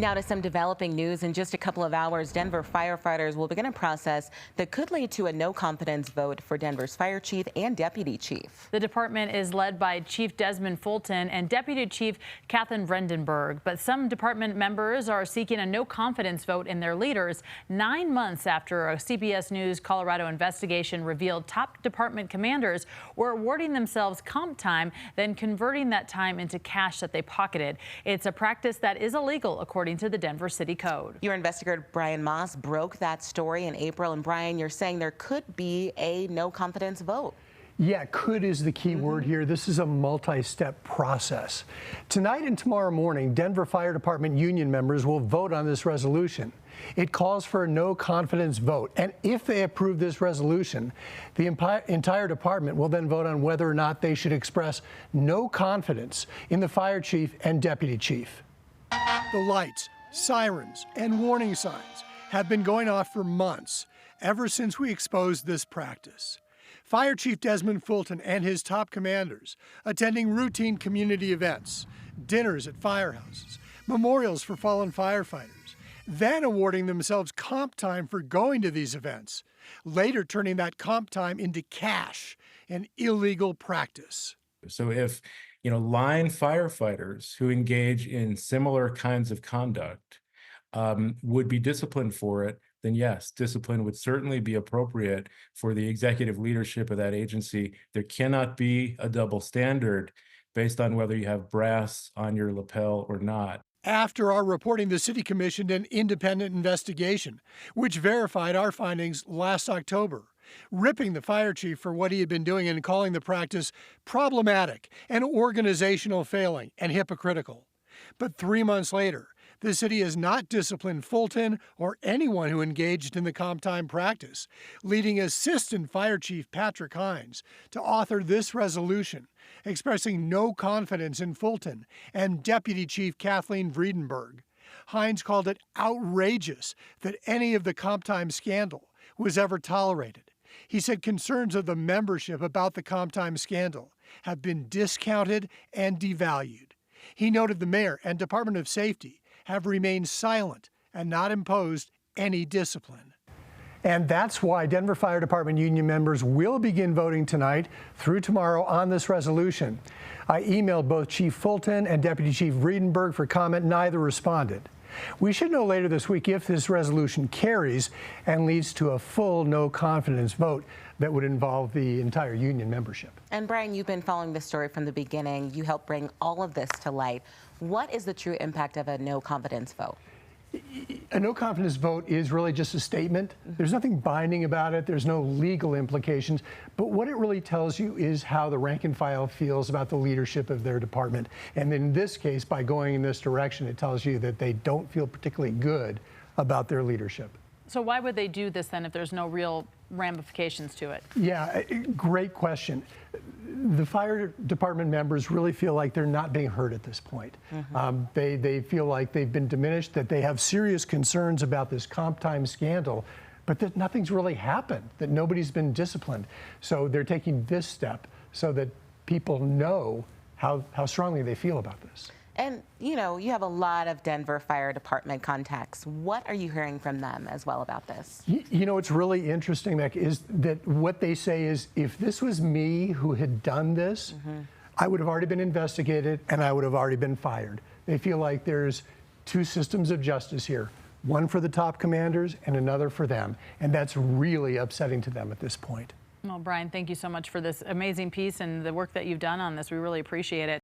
Now to some developing news. In just a couple of hours, Denver firefighters will begin a process that could lead to a no-confidence vote for Denver's fire chief and deputy chief. The department is led by Chief Desmond Fulton and Deputy Chief Kathleen Vredenberg. But some department members are seeking a no-confidence vote in their leaders 9 months after a CBS News Colorado investigation revealed top department commanders were awarding themselves comp time, then converting that time into cash that they pocketed. It's a practice that is illegal, according to the Denver City Code. Your investigator Brian Moss broke that story in April. And Brian, you're saying there could be a no-confidence vote. Yeah, could is the key word here. This is a multi-step process. Tonight and tomorrow morning, Denver Fire Department union members will vote on this resolution. It calls for a no-confidence vote, and if they approve this resolution, the entire department will then vote on whether or not they should express no confidence in the fire chief and deputy chief. The lights, sirens, and warning signs have been going off for months, ever since we exposed this practice. Fire Chief Desmond Fulton and his top commanders attending routine community events, dinners at firehouses, memorials for fallen firefighters, then awarding themselves comp time for going to these events, later turning that comp time into cash, an illegal practice. So if line firefighters who engage in similar kinds of conduct would be disciplined for it, then yes, discipline would certainly be appropriate for the executive leadership of that agency. There cannot be a double standard based on whether you have brass on your lapel or not. After our reporting, the city commissioned an independent investigation, which verified our findings last October, ripping the fire chief for what he had been doing and calling the practice problematic, an organizational failing, and hypocritical. But 3 months later, the city has not disciplined Fulton or anyone who engaged in the comp time practice, leading Assistant Fire Chief Patrick Hines to author this resolution, expressing no confidence in Fulton and Deputy Chief Kathleen Vredenberg. Hines called it outrageous that any of the comp time scandal was ever tolerated. He said concerns of the membership about the comp time scandal have been discounted and devalued. He noted the mayor and Department of Safety have remained silent and not imposed any discipline. And that's why Denver Fire Department union members will begin voting tonight through tomorrow on this resolution. I emailed both Chief Fulton and Deputy Chief Vredenberg for comment. Neither responded. We should know later this week if this resolution carries and leads to a full no-confidence vote that would involve the entire union membership. And Brian, you've been following this story from the beginning. You helped bring all of this to light. What is the true impact of a no-confidence vote? A no-confidence vote is really just a statement. There's nothing binding about it. There's no legal implications. But what it really tells you is how the rank and file feels about the leadership of their department. And in this case, by going in this direction, it tells you that they don't feel particularly good about their leadership. So why would they do this then if there's no real ramifications to it? Yeah, great question. The fire department members really feel like they're not being heard at this point. They feel like they've been diminished, that they have serious concerns about this comp time scandal, but that nothing's really happened, that nobody's been disciplined. So they're taking this step so that people know how strongly they feel about this. And, you have a lot of Denver Fire Department contacts. What are you hearing from them as well about this? What's really interesting, Beck, is that what they say is, if this was me who had done this, I would have already been investigated and I would have already been fired. They feel like there's two systems of justice here, one for the top commanders and another for them. And that's really upsetting to them at this point. Well, Brian, thank you so much for this amazing piece and the work that you've done on this. We really appreciate it.